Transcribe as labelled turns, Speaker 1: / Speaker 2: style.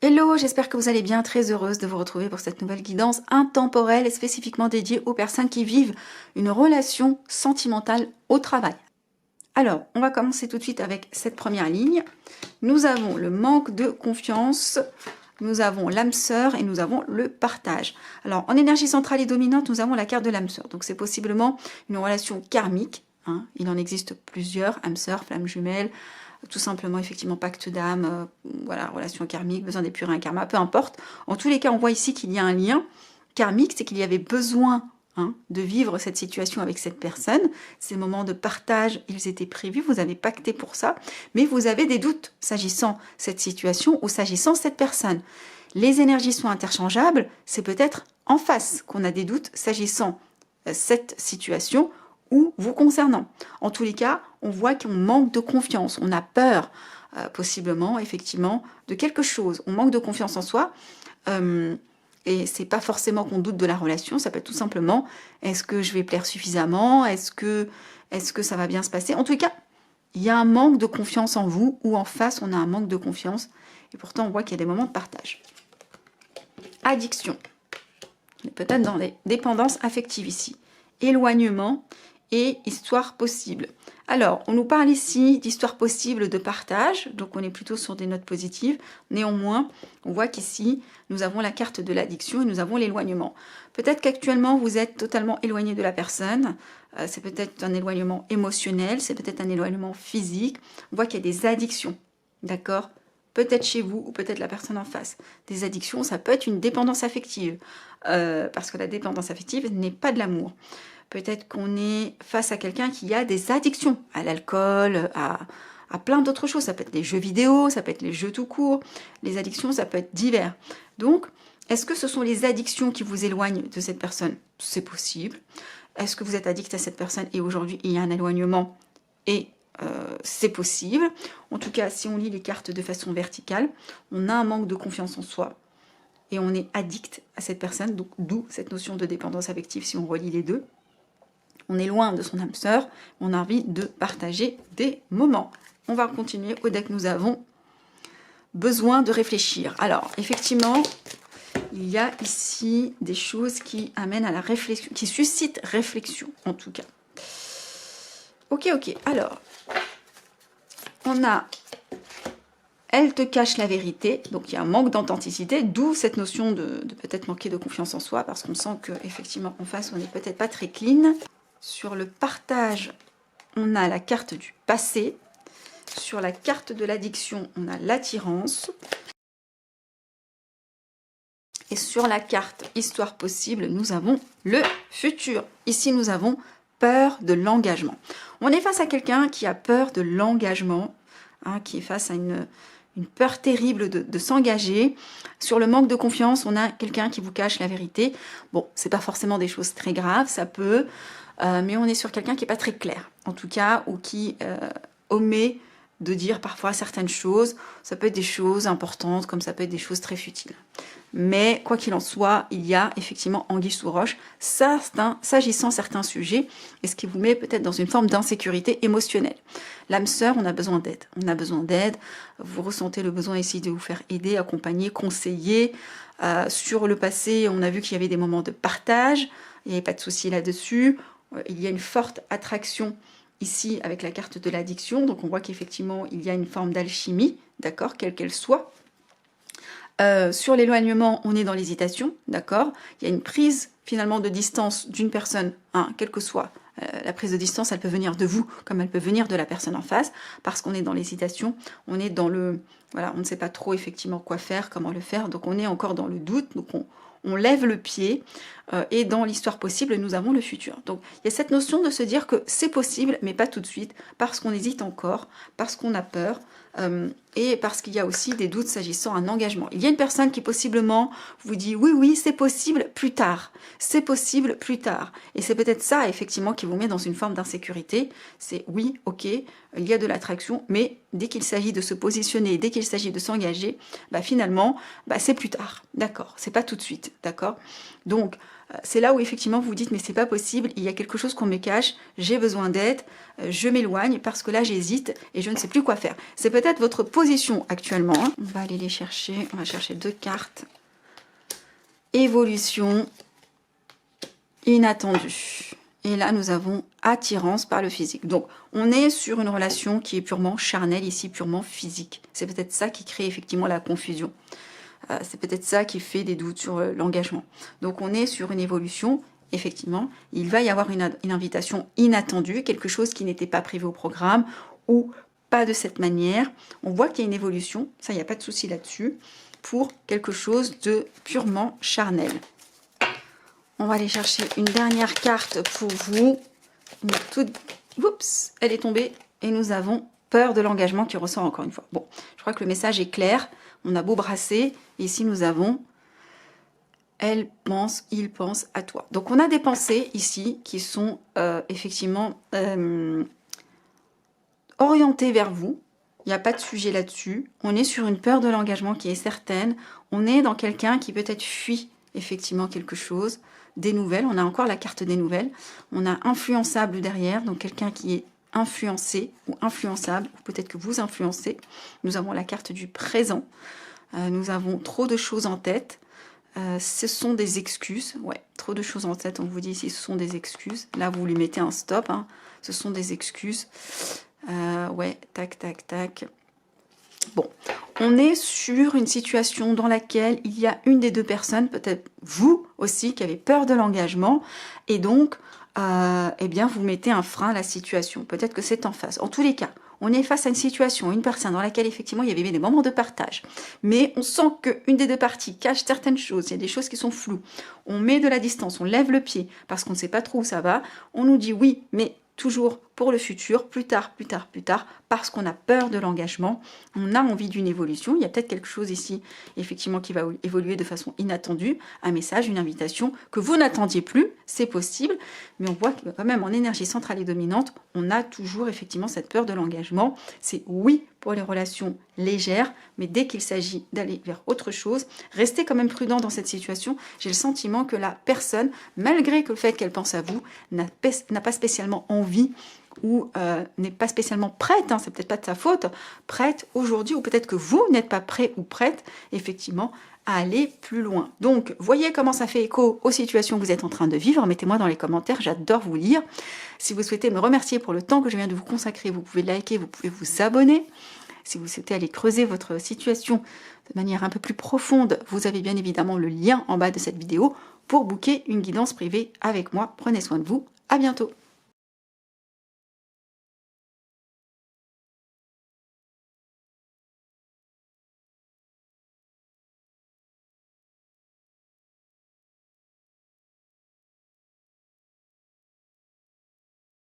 Speaker 1: Hello, j'espère que vous allez bien, très heureuse de vous retrouver pour cette nouvelle guidance intemporelle et spécifiquement dédiée aux personnes qui vivent une relation sentimentale au travail. Alors, on va commencer tout de suite avec cette première ligne. Nous avons le manque de confiance, nous avons l'âme sœur et nous avons le partage. Alors, en énergie centrale et dominante, nous avons la carte de l'âme sœur. Donc, c'est possiblement une relation karmique. Il en existe plusieurs, âme sœur, flamme jumelle, tout simplement effectivement pacte d'âme, voilà, relation karmique, besoin d'épurer un karma, peu importe. En tous les cas, on voit ici qu'il y a un lien karmique, c'est qu'il y avait besoin de vivre cette situation avec cette personne. Ces moments de partage, ils étaient prévus, vous avez pacté pour ça, mais vous avez des doutes s'agissant cette situation ou s'agissant cette personne. Les énergies sont interchangeables, c'est peut-être en face qu'on a des doutes s'agissant cette situation ou vous concernant. En tous les cas, on voit qu'on manque de confiance, on a peur possiblement, effectivement, de quelque chose. On manque de confiance en soi et c'est pas forcément qu'on doute de la relation, ça peut être tout simplement, est-ce que je vais plaire suffisamment, est-ce que ça va bien se passer. En tout cas, il y a un manque de confiance en vous ou en face, on a un manque de confiance et pourtant on voit qu'il y a des moments de partage. Addiction. On est peut-être dans les dépendances affectives ici. Éloignement et histoire possible. Alors, on nous parle ici d'histoire possible de partage, donc on est plutôt sur des notes positives. Néanmoins, on voit qu'ici, nous avons la carte de l'addiction et nous avons l'éloignement. Peut-être qu'actuellement, vous êtes totalement éloigné de la personne. C'est peut-être un éloignement émotionnel, c'est peut-être un éloignement physique. On voit qu'il y a des addictions, d'accord ? Peut-être chez vous ou peut-être la personne en face. Des addictions, ça peut être une dépendance affective, parce que la dépendance affective n'est pas de l'amour. Peut-être qu'on est face à quelqu'un qui a des addictions à l'alcool, à plein d'autres choses. Ça peut être les jeux vidéo, ça peut être les jeux tout court. Les addictions, ça peut être divers. Donc, est-ce que ce sont les addictions qui vous éloignent de cette personne? C'est possible. Est-ce que vous êtes addict à cette personne et aujourd'hui il y a un éloignement et c'est possible. En tout cas, si on lit les cartes de façon verticale, on a un manque de confiance en soi et on est addict à cette personne, donc d'où cette notion de dépendance affective si on relie les deux. On est loin de son âme sœur, on a envie de partager des moments. On va continuer au deck, nous avons besoin de réfléchir. Alors, effectivement, il y a ici des choses qui amènent à la réflexion, qui suscitent réflexion, en tout cas. Ok, alors, on a « elle te cache la vérité », donc il y a un manque d'authenticité, d'où cette notion de peut-être manquer de confiance en soi, parce qu'on sent qu'effectivement, en face, on n'est peut-être pas très clean. Sur le partage, on a la carte du passé. Sur la carte de l'addiction, on a l'attirance. Et sur la carte histoire possible, nous avons le futur. Ici, nous avons peur de l'engagement. On est face à quelqu'un qui a peur de l'engagement, qui est face à une peur terrible de s'engager. Sur le manque de confiance, on a quelqu'un qui vous cache la vérité. Bon, c'est pas forcément des choses très graves, ça peut... mais on est sur quelqu'un qui n'est pas très clair, en tout cas, ou qui omet de dire parfois certaines choses. Ça peut être des choses importantes, comme ça peut être des choses très futiles. Mais quoi qu'il en soit, il y a effectivement anguille sous roche, s'agissant certains sujets, et ce qui vous met peut-être dans une forme d'insécurité émotionnelle. L'âme sœur, on a besoin d'aide. On a besoin d'aide. Vous ressentez le besoin ici de vous faire aider, accompagner, conseiller. Sur le passé, on a vu qu'il y avait des moments de partage. Il n'y avait pas de souci là-dessus. Il y a une forte attraction ici avec la carte de l'addiction, donc on voit qu'effectivement il y a une forme d'alchimie, d'accord, quelle qu'elle soit. Sur l'éloignement, on est dans l'hésitation, d'accord. Il y a une prise finalement de distance d'une personne, quelle que soit la prise de distance, elle peut venir de vous comme elle peut venir de la personne en face, parce qu'on est dans l'hésitation, on est dans le... Voilà, on ne sait pas trop effectivement quoi faire, comment le faire, donc on est encore dans le doute, donc on lève le pied, et dans l'histoire possible, nous avons le futur. Donc, il y a cette notion de se dire que c'est possible, mais pas tout de suite, parce qu'on hésite encore, parce qu'on a peur, et parce qu'il y a aussi des doutes s'agissant d'un engagement. Il y a une personne qui possiblement vous dit « oui, c'est possible plus tard, c'est possible plus tard ». Et c'est peut-être ça, effectivement, qui vous met dans une forme d'insécurité. C'est « oui, ok, il y a de l'attraction, mais dès qu'il s'agit de se positionner, dès qu'il s'agit de s'engager, finalement, c'est plus tard, d'accord, c'est pas tout de suite, d'accord. Donc, c'est là où effectivement vous vous dites mais c'est pas possible, il y a quelque chose qu'on me cache, j'ai besoin d'aide, je m'éloigne parce que là j'hésite et je ne sais plus quoi faire. C'est peut-être votre position actuellement, hein. On va aller les chercher, on va chercher 2 cartes. Évolution inattendue. Et là nous avons attirance par le physique. Donc on est sur une relation qui est purement charnelle ici, purement physique. C'est peut-être ça qui crée effectivement la confusion. C'est peut-être ça qui fait des doutes sur l'engagement. Donc on est sur une évolution, effectivement, il va y avoir une invitation inattendue, quelque chose qui n'était pas prévu au programme, ou pas de cette manière. On voit qu'il y a une évolution, ça il n'y a pas de souci là-dessus, pour quelque chose de purement charnel. On va aller chercher une dernière carte pour vous. Oups, elle est tombée, et nous avons peur de l'engagement qui ressort encore une fois. Bon, je crois que le message est clair. On a beau brasser, ici nous avons elle pense, il pense à toi. Donc on a des pensées ici qui sont effectivement orientées vers vous. Il n'y a pas de sujet là-dessus. On est sur une peur de l'engagement qui est certaine. On est dans quelqu'un qui peut-être fuit effectivement quelque chose, des nouvelles. On a encore la carte des nouvelles. On a influençable derrière, donc quelqu'un qui est influencé ou influençable, ou peut-être que vous influencez. Nous avons la carte du présent. Nous avons trop de choses en tête. Ce sont des excuses. Ouais, trop de choses en tête. On vous dit ici, ce sont des excuses. Là, vous lui mettez un stop. Hein. Ce sont des excuses. Ouais, tac, tac, tac. Bon, on est sur une situation dans laquelle il y a une des deux personnes, peut-être vous aussi, qui avez peur de l'engagement. Et donc, eh bien, vous mettez un frein à la situation. Peut-être que c'est en face. En tous les cas, on est face à une situation, une personne dans laquelle effectivement il y avait des moments de partage. Mais on sent qu'une des deux parties cache certaines choses. Il y a des choses qui sont floues. On met de la distance, on lève le pied parce qu'on ne sait pas trop où ça va. On nous dit oui, mais toujours pour le futur, plus tard, plus tard, plus tard, parce qu'on a peur de l'engagement, on a envie d'une évolution. Il y a peut-être quelque chose ici, effectivement, qui va évoluer de façon inattendue, un message, une invitation que vous n'attendiez plus, c'est possible, mais on voit que quand même en énergie centrale et dominante, on a toujours effectivement cette peur de l'engagement. C'est oui pour les relations légères, mais dès qu'il s'agit d'aller vers autre chose, restez quand même prudent dans cette situation. J'ai le sentiment que la personne, malgré que le fait qu'elle pense à vous, n'a pas spécialement envie ou n'est pas spécialement prête, hein, c'est peut-être pas de sa faute, prête aujourd'hui, ou peut-être que vous n'êtes pas prêt ou prête, effectivement, à aller plus loin. Donc, voyez comment ça fait écho aux situations que vous êtes en train de vivre. Mettez-moi dans les commentaires, j'adore vous lire. Si vous souhaitez me remercier pour le temps que je viens de vous consacrer, vous pouvez liker, vous pouvez vous abonner. Si vous souhaitez aller creuser votre situation de manière un peu plus profonde, vous avez bien évidemment le lien en bas de cette vidéo pour booker une guidance privée avec moi. Prenez soin de vous, à bientôt.